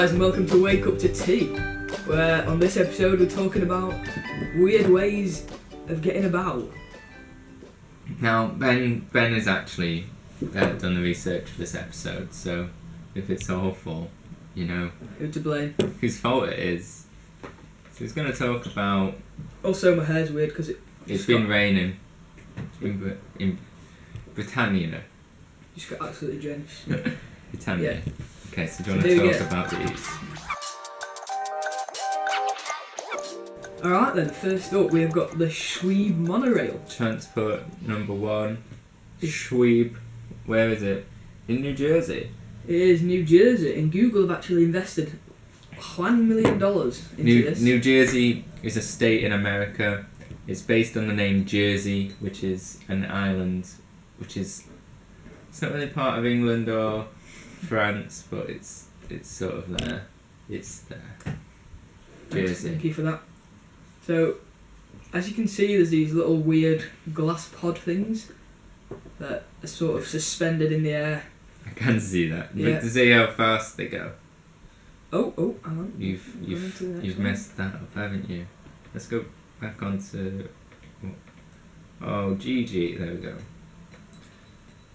guys, and welcome to Wake Up to Tea, where on this episode we're talking about weird ways of getting about. Now, Ben has actually done the research for this episode, so if it's awful, you know Who to blame? whose fault it is. So he's going to talk about... Also, my hair's weird because It's been raining in Britannia. Just got absolutely drenched. Britannia. Yeah. Okay, so do you want to talk about these? Alright then, first up we have got the Schweeb Monorail. Transport number 1. Schweeb. Where is it? In New Jersey. It is New Jersey, and Google have actually invested $1 million into this. New Jersey is a state in America. It's based on the name Jersey, which is an island, which is... It's not really part of England or France, but it's sort of there. It's there. Jersey. Thank you for that. So, as you can see, there's these little weird glass pod things that are sort of suspended in the air. I can see that. Yeah. But to see how fast they go. Oh, hang on. You've messed that up, haven't you? Let's go back onto... Oh, GG. There we go.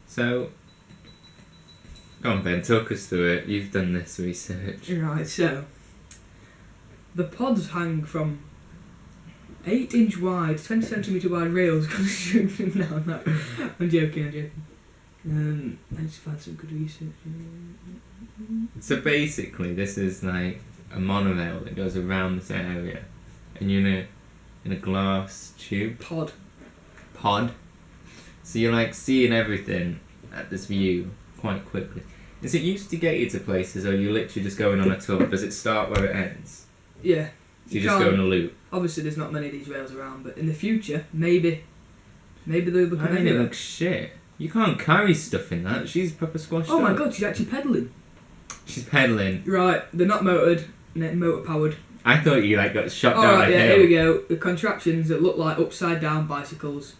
So... Go on, Ben, talk us through it. You've done this research. Right, so... The pods hang from 8-inch wide, 20 centimetre wide rails. No, I'm joking. I just found some good research. So basically, this is like a monorail that goes around this area, and you're in a glass tube pod. So you're like seeing everything at this view quite quickly. Is it used to get you to places, or are you literally just going on a tour? Does it start where it ends? Yeah. So you just go on a loop. Obviously, there's not many of these rails around, but in the future, maybe they'll become. I mean, it looks shit. You can't carry stuff in that. She's proper squashed Oh my up. god, she's actually pedalling. She's pedalling. Right, they're not motor powered. I thought you like got shot down Alright, a yeah, hill. here we go. The contraptions that look like upside down bicycles.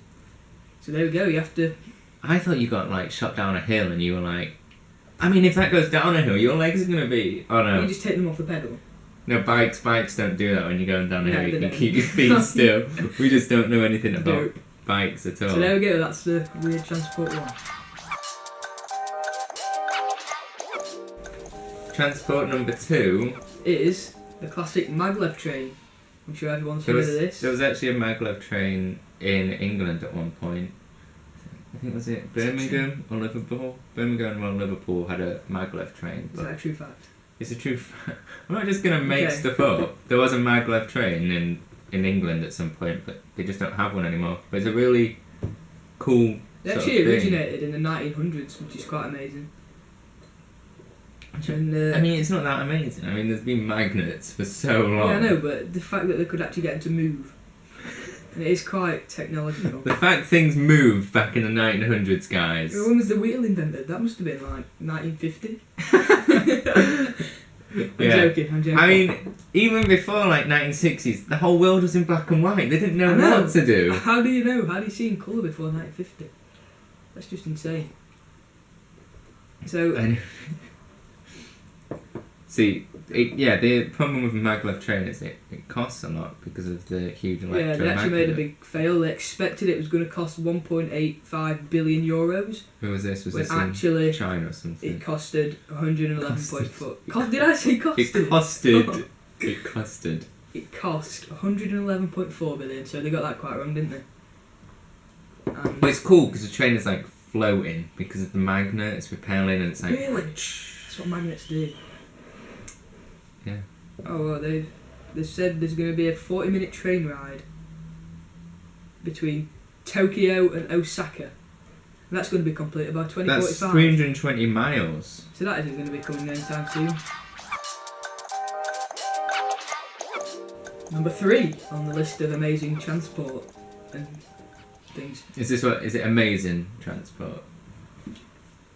So there we go, you have to... I thought you got like shot down a hill and you were like... I mean, if that goes down a hill, your legs are going to be... Oh no. You just take them off the pedal. No, bikes don't do that when you're going down a hill. No, You they can don't. keep your feet still. We just don't know anything about Nope. bikes at all. So there we go, that's the weird transport one. Transport number 2. Is the classic Maglev train. I'm sure everyone's heard of this. There was actually a Maglev train in England at one point. I think was it Birmingham or Liverpool? Birmingham or Liverpool had a Maglev train. Is that a true fact? It's a true fact. I'm not just going to make Okay. stuff up. There was a Maglev train in England at some point, but they just don't have one anymore. But it's a really cool They sort actually of thing. originated in the 1900s, which is quite amazing. And, I mean, it's not that amazing. I mean, there's been magnets for so long. yeah, I know, but the fact that they could actually get them to move, and it is quite technological. The fact things moved back in the 1900s, guys. When was the wheel invented? That must have been like 1950. I'm joking. I mean, even before like 1960s, the whole world was in black and white. They didn't know, I know. what to do. How do you know? How do you see in colour before 1950? That's just insane. So, See, the problem with Maglev train is it costs a lot because of the huge electromagnet. yeah, they actually made a big fail. They expected it was going to cost 1.85 billion euros. Who was this? Was When this actually in China or something? It costed 111.4. Did I say costed? It costed. It costed. It cost 111.4 billion. So they got that quite wrong, didn't they? But it's cool because the train is like floating because of the magnet. It's repelling and it's like. Really? That's what magnets do. Yeah. Oh well, they said there's going to be a 40-minute train ride between Tokyo and Osaka. And that's going to be completed by 2045. That's 320 miles. So that isn't going to be coming anytime soon. Number 3 on the list of amazing transport and things. Is it amazing transport?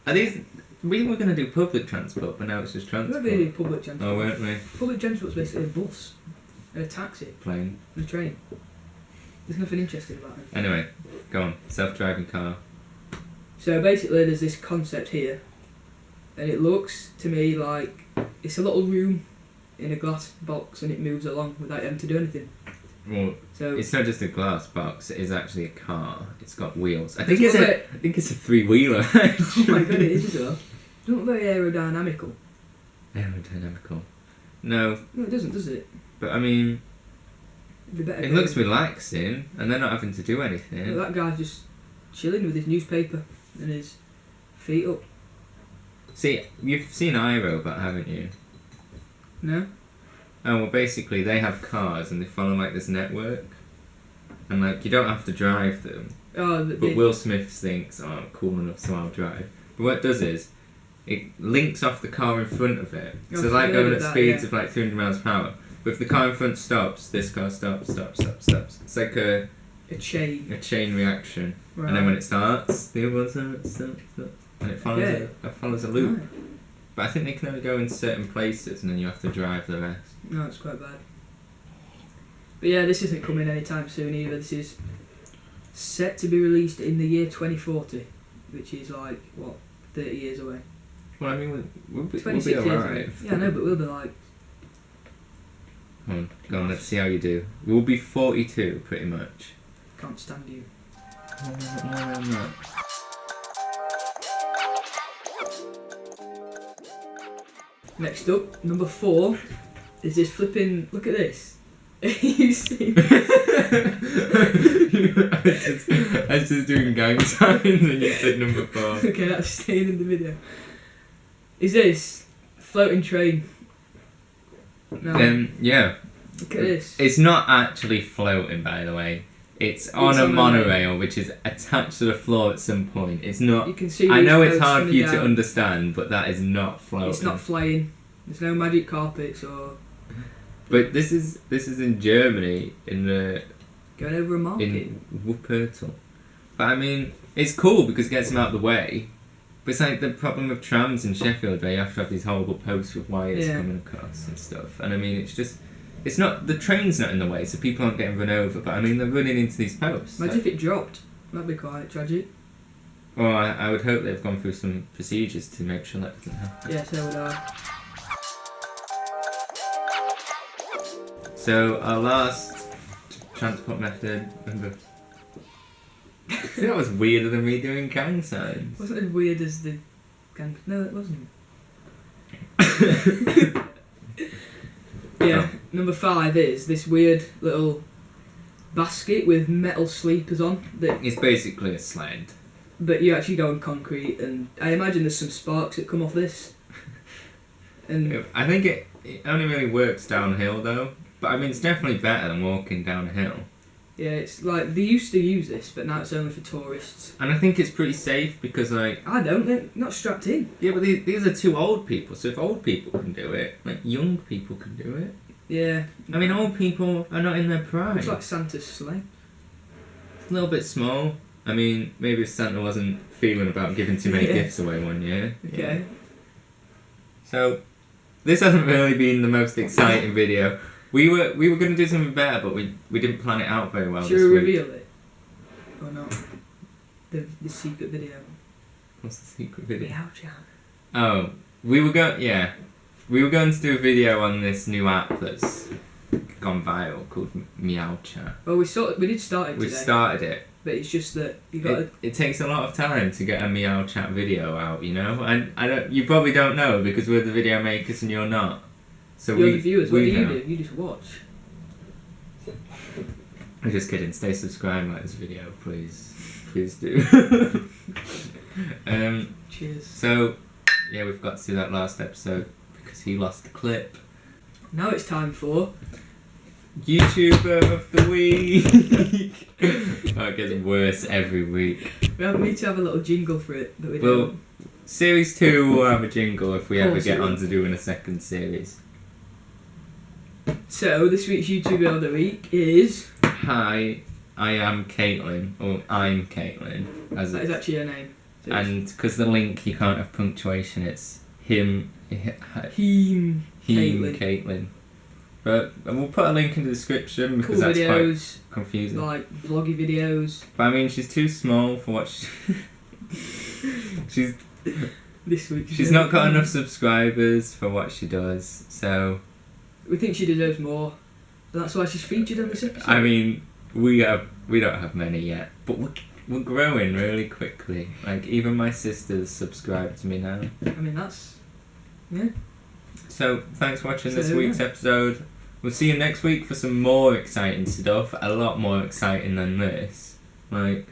Are these... We were going to do public transport, but now it's just We transport. weren't going to do public transport. Oh, weren't we? Public transport's basically a bus, and a taxi, Plane. and a train. There's nothing interesting about it. Anyway, go on. Self-driving car. So basically there's this concept here, and it looks to me like it's a little room in a glass box and it moves along without having to do anything. Well, So it's not just a glass box, it is actually a car. It's got wheels. I It's think not it's a 3-wheeler. oh my god, it is as well. It's not very aerodynamical. Aerodynamical. No, No, it doesn't, does it? but I mean, It'd be better it going- looks relaxing, and they're not having to do anything. Look, that guy's just chilling with his newspaper and his feet up. See, you've seen iRobot, haven't you? No? Oh, well, basically, they have cars, and they follow, like, this network. And, like, you don't have to drive them. Oh, But Will Smith thinks, oh, I'm cool enough, so I'll drive. But what it does is, it links off the car in front of it. Oh, So, I've like, heard going of at that, speeds yeah. of, like, 300 miles per hour. But if the car in front stops, this car stops. It's like a a chain. chain reaction. Right. And then when it starts, the other one stops. And it follows a loop. Right. But I think they can only go in certain places, and then you have to drive the rest. No, it's quite bad. But yeah, this isn't coming anytime soon either. This is set to be released in the year 2040, which is like, what, 30 years away? Well, I mean, we'll be 26 years alright. away. Yeah, I know, but we'll be like, Go on, let's see how you do. We'll be 42, pretty much. can't stand you. No. Next up, number 4, is this flipping, look at this. You see? I was just doing gang signs and you said number 4. Okay, that's staying in the video. Is this floating train? No. Yeah. Look at this. It's not actually floating, by the way. It's on a monorail, which is attached to the floor at some point. It's not. You can see. I know these it's boats hard for coming you to down. understand, but that is not floating. It's not flying. There's no magic carpets or But this is in Germany, in the going over a market. in WUTT. But I mean, it's cool because it gets them out of the way. But it's like the problem with trams in Sheffield, where you have to have these horrible posts with wires Yeah. coming across and stuff. And I mean, it's not, the train's not in the way, so people aren't getting run over. But I mean, they're running into these posts. Imagine if it dropped. That'd be quite tragic. Well, I would hope they've gone through some procedures to make sure that doesn't happen. Yeah, so would I. So our last transport method. See, that was weirder than me doing gang signs. Wasn't as weird as the gang. No, it wasn't. Yeah, number 5 is this weird little basket with metal sleepers on that, It's basically a sled. but you actually go on concrete, and I imagine there's some sparks that come off this. And I think it only really works downhill though. But I mean, it's definitely better than walking down a hill. yeah, it's like they used to use this, but now it's only for tourists. And I think it's pretty safe because, like, I don't. They're not strapped in. yeah, but these are 2 old people. So if old people can do it, like young people can do it. Yeah. I mean, old people are not in their prime. It's like Santa's sleigh. It's a little bit small. I mean, maybe if Santa wasn't feeling about giving too many Yeah. gifts away one year. Okay. Yeah. So, this hasn't really been the most exciting video. We were going to do something better, but we didn't plan it out very well Should this we week. reveal it? Or not? The secret video. What's the secret video? Meow chat. Oh, we were going to do a video on this new app that's gone viral called Meow Chat. Well, we did start it We today, started it. but it's just that you got It takes a lot of time to get a Meow Chat video out, you know? And you probably don't know because we're the video makers and you're not. So you're the viewers. What do you know. do? You just watch. I'm just kidding. Stay subscribed, like this video, please. Please do. Cheers. So, yeah, we've got to do that last episode because he lost the clip. Now it's time for YouTuber of the week. Oh, it gets worse every week. we need to have a little jingle for it, but we Well, don't. Series 2 will have a jingle if we ever Course get it will. on to doing a second series. So this week's YouTuber of the week is. Hi, I am Caitlin, or I'm Caitlin, as That is it, actually her name. So it's and because the link you can't have punctuation, it's him, Caitlin. Caitlin. But we'll put a link in the description Cool because that's videos, quite confusing. like vloggy videos. But I mean, she's too small for what she's this week. She's not got enough subscribers for what she does, so We think she deserves more. So that's why she's featured on this episode. I mean, we don't have many yet, but we're growing really quickly. Like, even my sister's subscribed to me now. I mean, that's... Yeah. So, thanks for watching this So, week's episode. We'll see you next week for some more exciting stuff. A lot more exciting than this. Like,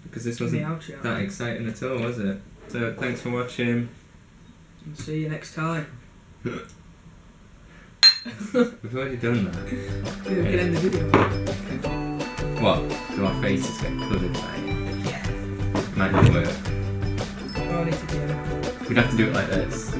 because this wasn't that exciting at all, was it? So, thanks for watching. And see you next time. We've already done that. Yeah, we can end the video. What? Do our faces get covered by it? Yeah. Might not work. Oh, I need to do it. We'd have to do it like this.